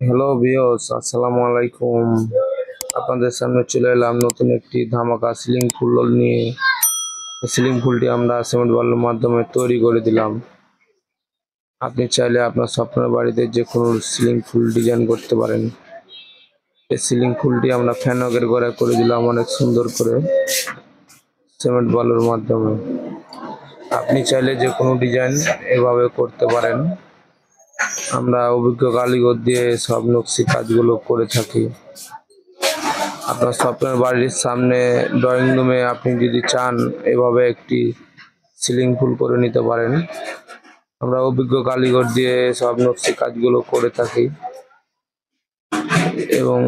Hello viewers, আসসালামু আলাইকুম। আপনাদের সামনে চলে এলাম নতুন একটি ধামাকা সিলিং ফুল নিয়ে। সিলিং ফুলটি আমরা সিমেন্ট বালুর মাধ্যমে তৈরি করে দিলাম। আপনি চাইলে আপনার স্বপ্নের বাড়িতে যে কোনো সিলিং ফুল ডিজাইন করতে পারেন। এই সিলিং ফুলটি আমরা ফ্যানকের ঘরে করে দিলাম অনেক সুন্দর করে সিমেন্ট বালুর মাধ্যমে। আপনি চাইলে যে কোনো ডিজাইন এভাবে করতে পারেন। আমরা অভিজ্ঞ কারিগর দিয়ে সব নকশি কাজগুলো করে থাকি। আপনার স্বপ্নের বাড়ির সামনে ড্রয়িং রুমে আপনি যদি চান এভাবে একটি সিলিং ফুল করে নিতে পারেন। আমরা অভিজ্ঞ কারিগর দিয়ে সব নকশি কাজগুলো করে থাকি এবং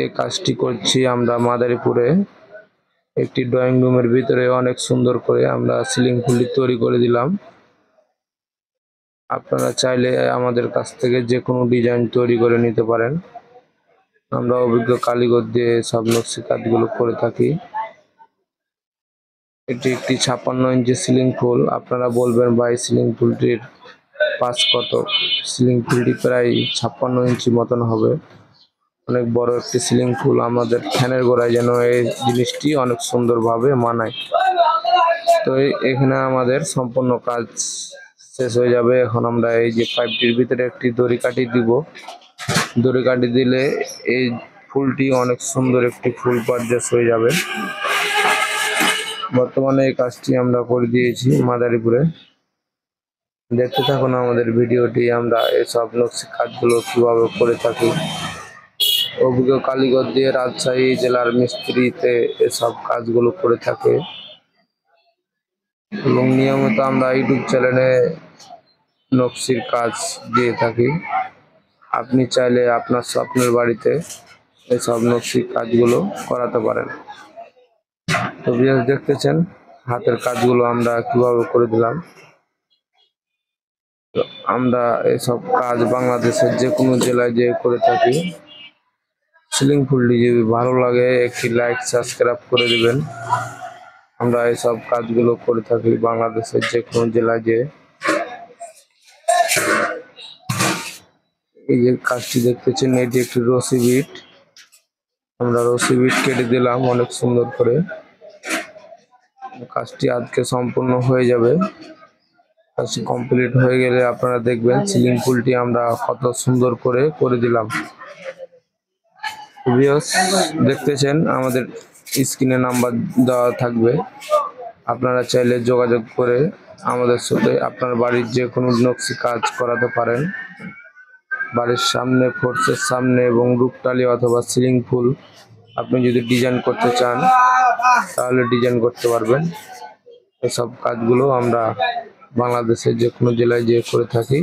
এই কাজটি করছি আমরা মাদারীপুরে একটি ড্রয়িং রুমের ভিতরে অনেক সুন্দর করে আমরা সিলিং ফুলটি তৈরি করে দিলাম। আপনারা চাইলে আমাদের কাছ থেকে যে কোনো ডিজাইন তৈরি করে নিতে পারেন। আমরা অভিজ্ঞ কারিগর দিয়ে সব নকশি কাজগুলো করে থাকি। এটি একটি 56 ইঞ্চি সিলিং ফুল। আপনারা বলবেন ভাই সিলিং ফুলটির পাঁচ কত? সিলিং ফুলটি প্রায় 56 ইঞ্চি মতন হবে। অনেক বড় একটি সিলিং ফুল। আমাদের ফ্যানের গোড়ায় যেন এই জিনিসটি অনেক সুন্দরভাবে মানায়। তো এখানে আমাদের সম্পূর্ণ কাজ শেষ হয়ে যাবে। এখন আমরা এই যে পাইপটির ভিতরে একটি দড়ি কাটিয়ে দিব। দড়ি কাটিয়ে দিলে এই ফুলটি অনেক সুন্দর একটি ফুল পর্যাস হয়ে যাবে। বর্তমানে এই কাজটি আমরা করে দিয়েছি মাদারীপুরে। দেখতে থাকুন আমাদের ভিডিওটি, আমরা এসব নকশি কাজগুলো কিভাবে করে থাকি। অভিজ্ঞ কারিগর দিয়ে রাজশাহী জেলার মিস্ত্রিতে এসব কাজগুলো করে থাকে এবং নিয়মিত আমরা ইউটিউব চ্যানেলে নকশির কাজ দিয়ে থাকি। আপনি চাইলে আপনার স্বপ্নের বাড়িতে এসব নকশি কাজগুলো করাতে পারেন। তো ভিউয়ার্স, দেখতেছেন হাতের কাজগুলো আমরা কিভাবে করে দিলাম। তো আমরা এসব কাজ বাংলাদেশের যে কোনো জেলায় যে করে থাকি। সিলিং ফুলটি যদি ভালো লাগে একটি লাইক সাবস্ক্রাইব করে দিবেন। আমরা এসব কাজগুলো করে থাকি বাংলাদেশের যে কোনো জেলায় যে। এই যে কাজটি দেখতেছেন এটি একটি রশি বিট। আমরা রশি বিট কেটে দিলাম অনেক সুন্দর করে। কাজটি আজকে সম্পূর্ণ হয়ে যাবে। কাজটি কমপ্লিট হয়ে গেলে আপনারা দেখবেন সিলিং ফুলটি আমরা কত সুন্দর করে করে দিলাম। ভিউয়ার্স, দেখতেছেন আমাদের স্ক্রিনে নাম্বার দেওয়া থাকবে। আপনারা চাইলে যোগাযোগ করে আমাদের সাথে আপনার বাড়ির যে কোনো নকশি কাজ করাতে পারেন। বাড়ির সামনে, ফোর্সের সামনে এবং রূপটালি অথবা সিলিং ফুল আপনি যদি ডিজাইন করতে চান তাহলে ডিজাইন করতে পারবেন। এসব কাজগুলো আমরা বাংলাদেশের যে কোনো জেলায় যে করে থাকি।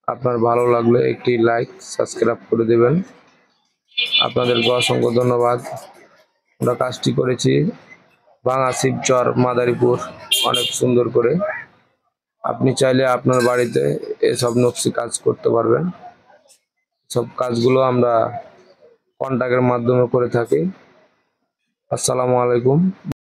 আপনার ভালো লাগলে একটি লাইক সাবস্ক্রাইব করে দেবেন। আপনাদেরকে অসংখ্য ধন্যবাদ। আমরা কাজটি করেছি ভাঙা শিবচর মাদারীপুর অনেক সুন্দর করে। আপনি চাইলে আপনার বাড়িতে এসব নকশি কাজ করতে পারবেন। সব কাজগুলো আমরা কন্ট্রাক্টের মাধ্যমে করে থাকি। আসসালামু আলাইকুম।